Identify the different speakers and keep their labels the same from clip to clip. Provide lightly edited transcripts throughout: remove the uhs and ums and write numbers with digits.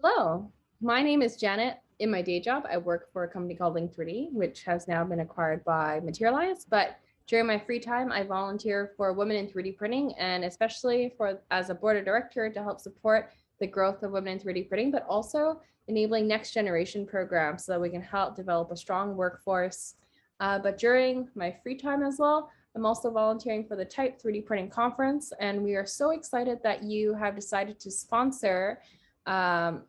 Speaker 1: Hello, my name is Janet. In my day job, I work for a company called Link 3D, which has now been acquired by Materialize. But during my free time, I volunteer for women in 3D printing, and especially for as a board of director to help support the growth of women in 3D printing, but also enabling next generation programs so that we can help develop a strong workforce. But during my free time as well, I'm also volunteering for the TIPE 3D printing conference, and we are so excited that you have decided to um,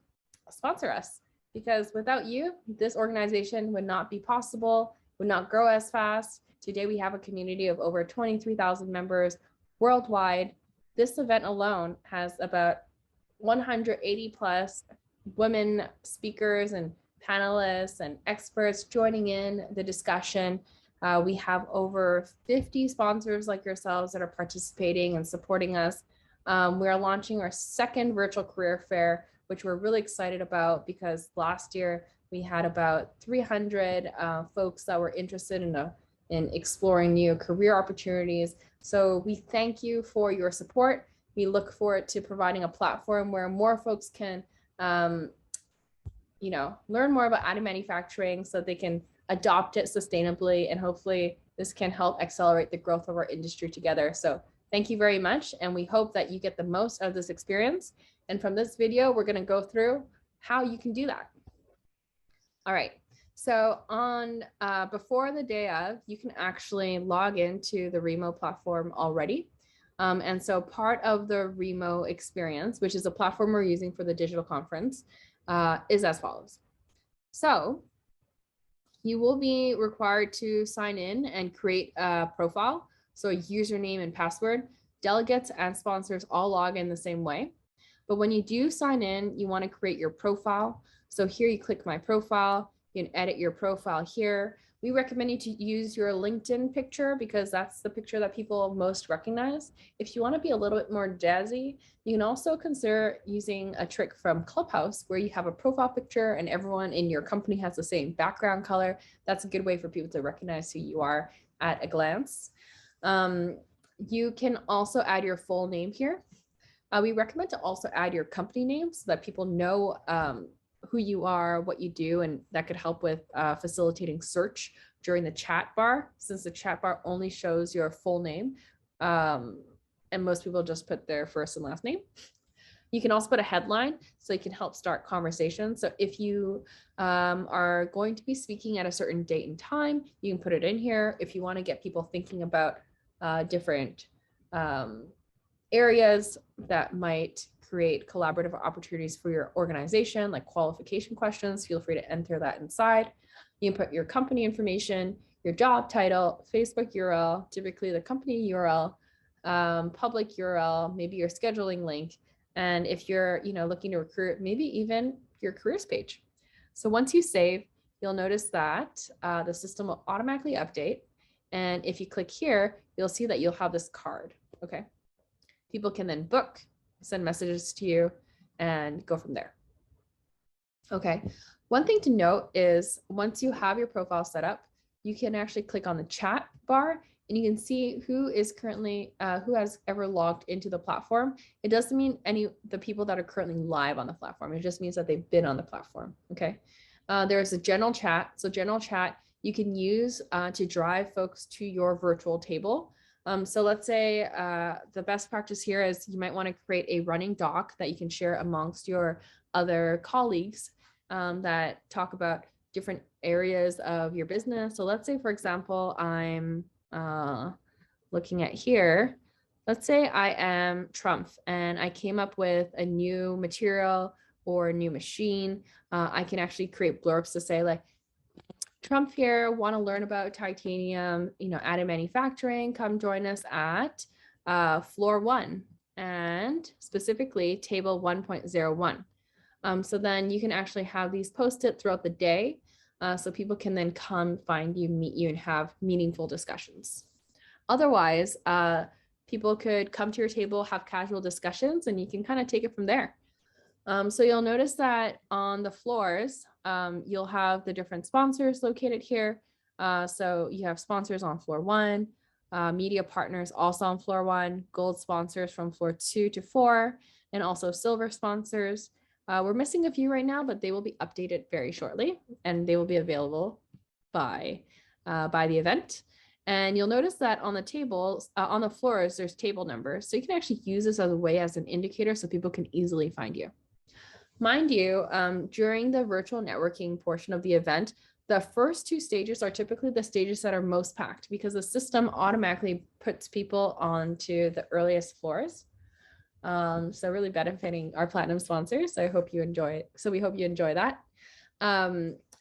Speaker 1: sponsor us, because without you, this organization would not be possible, would not grow as fast. Today, we have a community of over 23,000 members worldwide. This event alone has about 180 plus women speakers and panelists and experts joining in the discussion. We have over 50 sponsors like yourselves that are participating and supporting us. We are launching our second virtual career fair, which we're really excited about because last year we had about 300 folks that were interested in exploring new career opportunities. So we thank you for your support. We look forward to providing a platform where more folks can, learn more about additive manufacturing so they can adopt it sustainably, and hopefully this can help accelerate the growth of our industry together. So thank you very much, and we hope that you get the most out of this experience. And from this video, we're going to go through how you can do that. All right. So on before the day of, you can actually log into the Remo platform already. And so part of the Remo experience, which is a platform we're using for the digital conference, is as follows. So you will be required to sign in and create a profile. So a username and password. Delegates and sponsors all log in the same way. But when you do sign in, you want to create your profile. So here you click my profile, you can edit your profile here. We recommend you to use your LinkedIn picture because that's the picture that people most recognize. If you want to be a little bit more jazzy, you can also consider using a trick from Clubhouse where you have a profile picture and everyone in your company has the same background color. That's a good way for people to recognize who you are at a glance. You can also add your full name here. We recommend to also add your company name so that people know who you are, what you do, and that could help with facilitating search during the chat bar, since the chat bar only shows your full name. And most people just put their first and last name. You can also put a headline so you can help start conversations. So if you are going to be speaking at a certain date and time, you can put it in here. If you want to get people thinking about different areas that might create collaborative opportunities for your organization, like qualification questions, feel free to enter that inside. You can put your company information, your job title, Facebook URL, typically the company URL, public URL, maybe your scheduling link. And if you're looking to recruit, maybe even your careers page. So once you save, you'll notice that the system will automatically update. And if you click here, you'll see that you'll have this card. Okay. People can then book, send messages to you, and go from there. Okay. One thing to note is once you have your profile set up, you can actually click on the chat bar and you can see who is currently, who has ever logged into the platform. It doesn't mean the people that are currently live on the platform. It just means that they've been on the platform. Okay. There's a general chat. So general chat you can use to drive folks to your virtual table. So let's say the best practice here is you might want to create a running doc that you can share amongst your other colleagues that talk about different areas of your business. So let's say, for example, I'm looking at here. Let's say I am Trump and I came up with a new material or a new machine. I can actually create blurbs to say like, Trump here, want to learn about titanium, additive manufacturing, come join us at floor 1 and specifically table 1.01. So then you can actually have these posted throughout the day so people can then come find you, meet you, and have meaningful discussions. Otherwise, people could come to your table, have casual discussions, and you can kind of take it from there. So you'll notice that on the floors, you'll have the different sponsors located here. So you have sponsors on floor 1, media partners also on floor 1, gold sponsors from floor 2 to 4, and also silver sponsors. We're missing a few right now, but they will be updated very shortly, and they will be available by the event. And you'll notice that on the tables, on the floors, there's table numbers. So you can actually use this as a way as an indicator so people can easily find you. Mind you, during the virtual networking portion of the event, the first two stages are typically the stages that are most packed because the system automatically puts people onto the earliest floors. So really benefiting our platinum sponsors. So I hope you enjoy it. So we hope you enjoy that.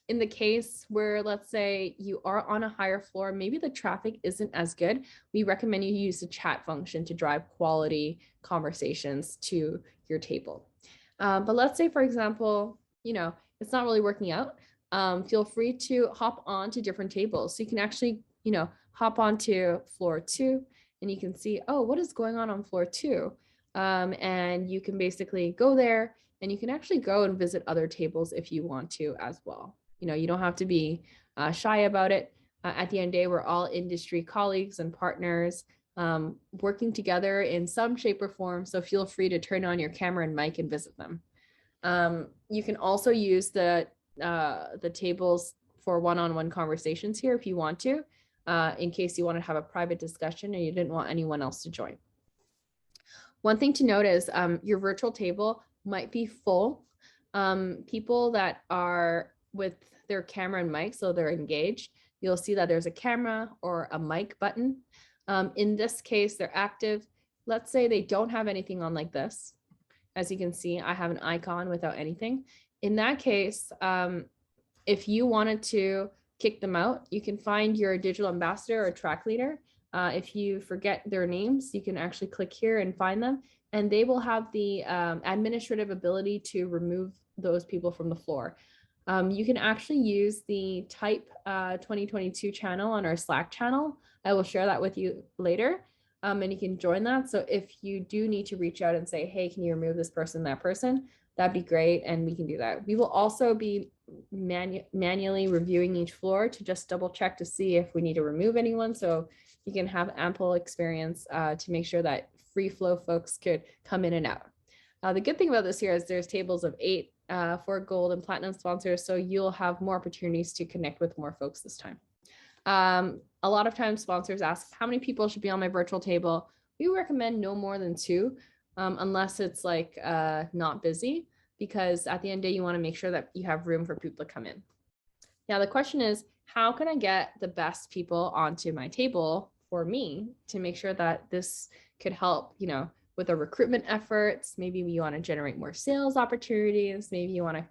Speaker 1: In the case where, let's say you are on a higher floor, maybe the traffic isn't as good, we recommend you use the chat function to drive quality conversations to your table. But let's say, for example, it's not really working out. Feel free to hop on to different tables. So you can actually, hop onto floor 2 and you can see, oh, what is going on floor 2? And you can basically go there and you can actually go and visit other tables if you want to as well. You don't have to be shy about it. At the end of the day, we're all industry colleagues and partners working together in some shape or form. So feel free to turn on your camera and mic and visit them. You can also use the tables for one-on-one conversations here if you want to, in case you want to have a private discussion and you didn't want anyone else to join. One thing to note is your virtual table might be full. People that are with their camera and mic, so they're engaged, you'll see that there's a camera or a mic button. In this case, they're active. Let's say they don't have anything on like this. As you can see, I have an icon without anything. In that case, if you wanted to kick them out, you can find your digital ambassador or track leader. If you forget their names, you can actually click here and find them, and they will have the administrative ability to remove those people from the floor. You can actually use the TIPE 2022 channel on our Slack channel. I will share that with you later, and you can join that. So if you do need to reach out and say, hey, can you remove this person, that person, that'd be great, and we can do that. We will also be manually reviewing each floor to just double check to see if we need to remove anyone. So you can have ample experience to make sure that free flow folks could come in and out. The good thing about this here is there's tables of 8 for gold and platinum sponsors. So you'll have more opportunities to connect with more folks this time. A lot of times sponsors ask how many people should be on my virtual table. We recommend no more than 2, unless it's like not busy, because at the end of the day, you want to make sure that you have room for people to come in. Now, the question is, how can I get the best people onto my table for me to make sure that this could help, with our recruitment efforts? Maybe you want to generate more sales opportunities. Maybe you want to,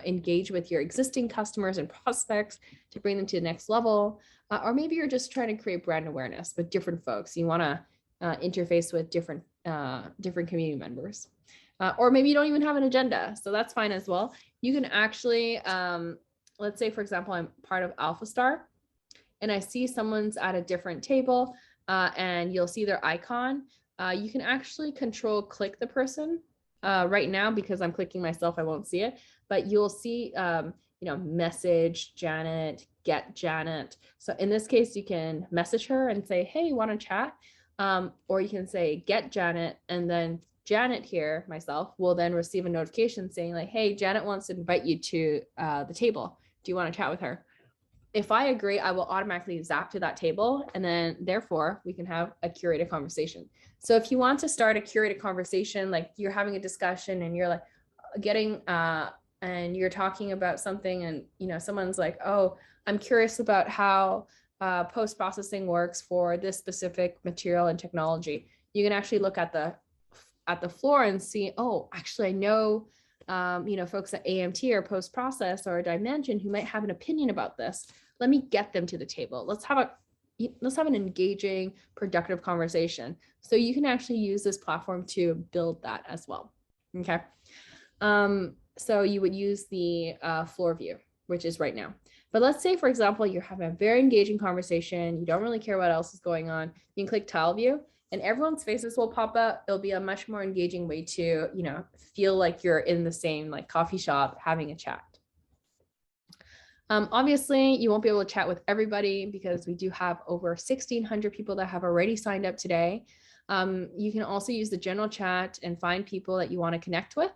Speaker 1: engage with your existing customers and prospects to bring them to the next level. Or maybe you're just trying to create brand awareness with different folks. You want to interface with different community members. Or maybe you don't even have an agenda. So that's fine as well. You can actually, let's say, for example, I'm part of Alpha Star and I see someone's at a different table and you'll see their icon. You can actually control click the person. Right now, because I'm clicking myself, I won't see it, but you'll see, message Janet, get Janet. So in this case, you can message her and say, hey, want to chat? Or you can say, get Janet, and then Janet here, myself, will then receive a notification saying like, hey, Janet wants to invite you to the table. Do you want to chat with her? If I agree, I will automatically zap to that table, and then therefore we can have a curated conversation. So if you want to start a curated conversation, like you're having a discussion and you're like getting and you're talking about something and someone's like, oh, I'm curious about how post-processing works for this specific material and technology. You can actually look at the floor and see, oh, actually I know folks at AMT or post-process or Dimension who might have an opinion about this. Let me get them to the table. Let's have an engaging, productive conversation. So you can actually use this platform to build that as well. Okay. So you would use the floor view, which is right now. But let's say, for example, you're having a very engaging conversation. You don't really care what else is going on. You can click tile view and everyone's faces will pop up. It'll be a much more engaging way to, feel like you're in the same like coffee shop having a chat. Obviously, you won't be able to chat with everybody because we do have over 1,600 people that have already signed up today. You can also use the general chat and find people that you want to connect with.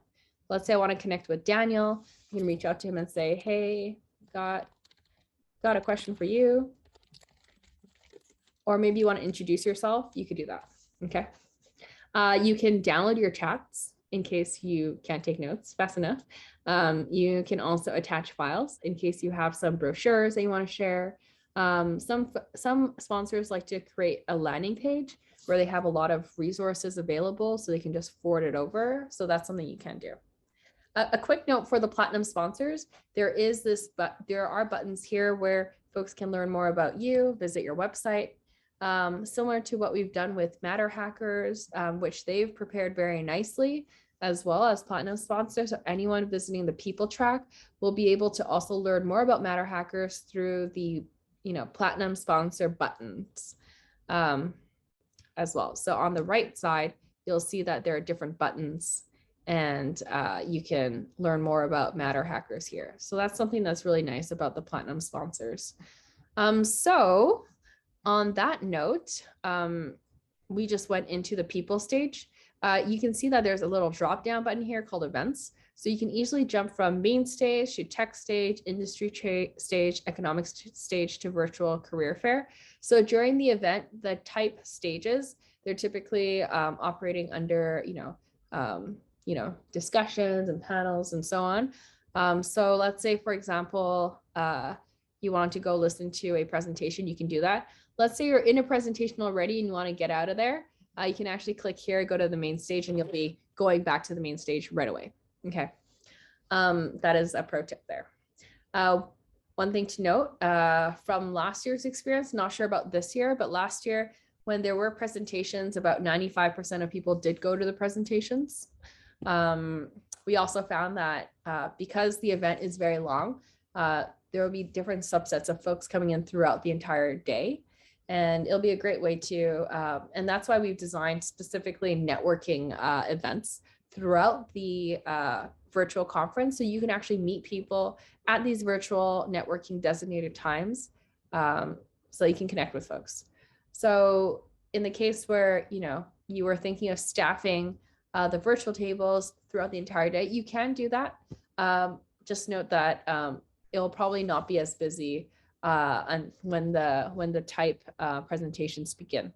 Speaker 1: Let's say I want to connect with Daniel. You can reach out to him and say, hey, got a question for you. Or maybe you want to introduce yourself. You could do that. Okay. You can download your chats in case you can't take notes fast enough. You can also attach files in case you have some brochures that you want to share. Some sponsors like to create a landing page where they have a lot of resources available so they can just forward it over. So that's something you can do. A quick note for the platinum sponsors, there are buttons here where folks can learn more about you, visit your website. Similar to what we've done with Matter Hackers, which they've prepared very nicely, as well as platinum sponsors. So anyone visiting the people track will be able to also learn more about Matter Hackers through the platinum sponsor buttons as well. So on the right side, you'll see that there are different buttons, and you can learn more about Matter Hackers here. So that's something that's really nice about the platinum sponsors. So on that note, we just went into the people stage. You can see that there's a little drop down button here called events. So you can easily jump from main stage to tech stage, industry stage, economics stage to virtual career fair. So during the event, the type stages, they're typically operating under, discussions and panels and so on. So let's say, for example, you want to go listen to a presentation, you can do that. Let's say you're in a presentation already and you want to get out of there. You can actually click here, go to the main stage, and you'll be going back to the main stage right away. Okay. That is a pro tip there. One thing to note from last year's experience, not sure about this year, but last year when there were presentations, about 95% of people did go to the presentations. We also found that because the event is very long, there will be different subsets of folks coming in throughout the entire day. And it'll be a great way to, and that's why we've designed specifically networking events throughout the virtual conference. So you can actually meet people at these virtual networking designated times so you can connect with folks. So in the case where, you were thinking of staffing the virtual tables throughout the entire day, you can do that. Just note that it'll probably not be as busy and when the type presentations begin.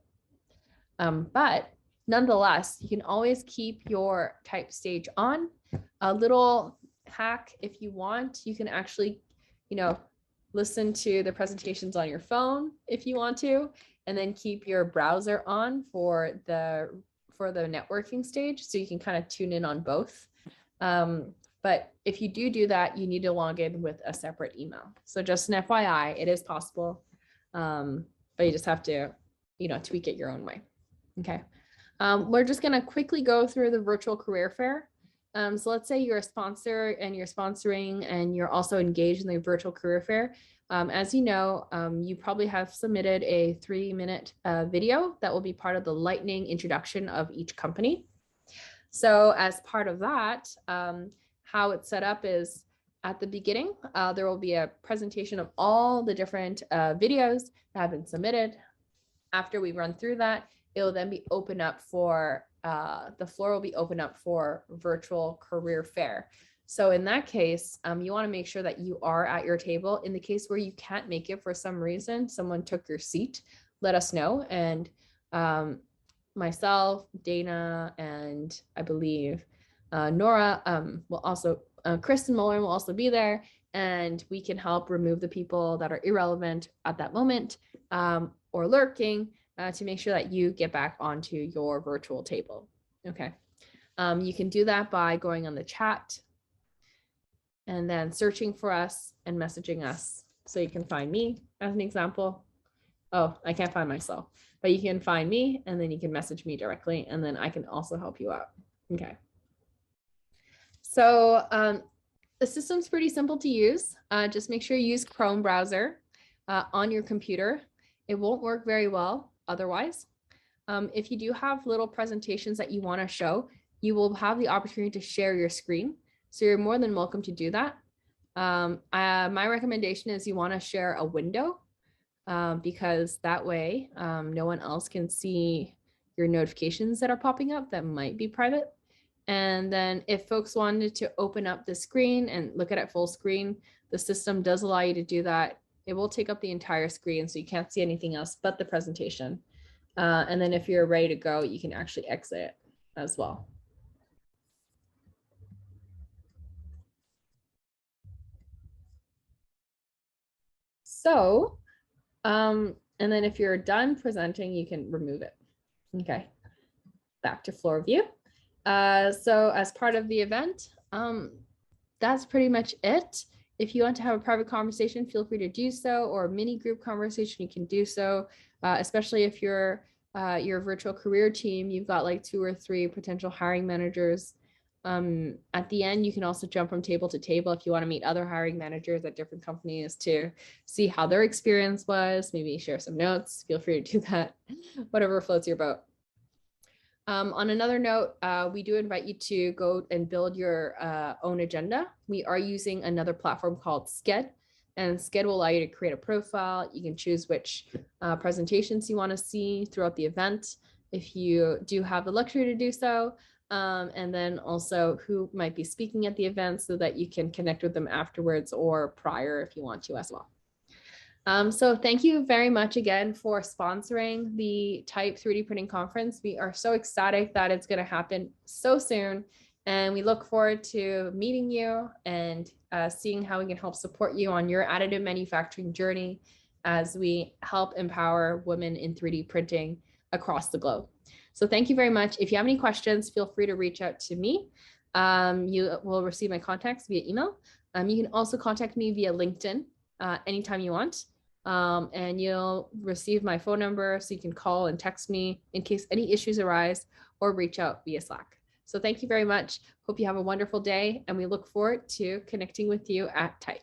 Speaker 1: But nonetheless, you can always keep your type stage on. A little hack, if you want, you can actually, listen to the presentations on your phone if you want to, and then keep your browser on for the networking stage, so you can kind of tune in on both. But if you do that, you need to log in with a separate email. So just an FYI, it is possible, but you just have to, tweak it your own way. Okay. We're just going to quickly go through the virtual career fair. So let's say you're a sponsor and you're sponsoring and you're also engaged in the virtual career fair. As you know, you probably have submitted a 3-minute video that will be part of the lightning introduction of each company. So as part of that, how it's set up is at the beginning, there will be a presentation of all the different videos that have been submitted. After we run through that, it will then be open up for, the floor will be open up for virtual career fair. So in that case, you want to make sure that you are at your table. In the case where you can't make it for some reason, someone took your seat, let us know. And myself, Dana, and I believe Nora will also, Kristen Muller will also be there, and we can help remove the people that are irrelevant at that moment or lurking to make sure that you get back onto your virtual table. Okay. You can do that by going on the chat and then searching for us and messaging us. So you can find me as an example. Oh, I can't find myself, but you can find me and then you can message me directly, and then I can also help you out. Okay. So the system's pretty simple to use. Just make sure you use Chrome browser on your computer. It won't work very well otherwise. If you do have little presentations that you want to show, you will have the opportunity to share your screen. So you're more than welcome to do that. My recommendation is you want to share a window because that way no one else can see your notifications that are popping up that might be private. And then if folks wanted to open up the screen and look at it full screen, the system does allow you to do that. It will take up the entire screen, so you can't see anything else but the presentation. And then if you're ready to go, you can actually exit it as well. So, and then if you're done presenting, you can remove it. Okay, back to floor view. So as part of the event, that's pretty much it. If you want to have a private conversation, feel free to do so, or a mini group conversation, you can do so, especially if you're your virtual career team, you've got like 2 or 3 potential hiring managers. At the end, you can also jump from table to table if you want to meet other hiring managers at different companies to see how their experience was, maybe share some notes. Feel free to do that, whatever floats your boat. On another note, we do invite you to go and build your own agenda. We are using another platform called Sked, and Sked will allow you to create a profile. You can choose which presentations you want to see throughout the event, if you do have the luxury to do so, and then also who might be speaking at the event so that you can connect with them afterwards or prior if you want to as well. So thank you very much again for sponsoring the TIPE 3D printing conference. We are so ecstatic that it's going to happen so soon. And we look forward to meeting you and seeing how we can help support you on your additive manufacturing journey as we help empower women in 3D printing across the globe. So thank you very much. If you have any questions, feel free to reach out to me. You will receive my contacts via email. You can also contact me via LinkedIn anytime you want. And you'll receive my phone number so you can call and text me in case any issues arise, or reach out via Slack. So thank you very much. Hope you have a wonderful day, and we look forward to connecting with you at TIPE.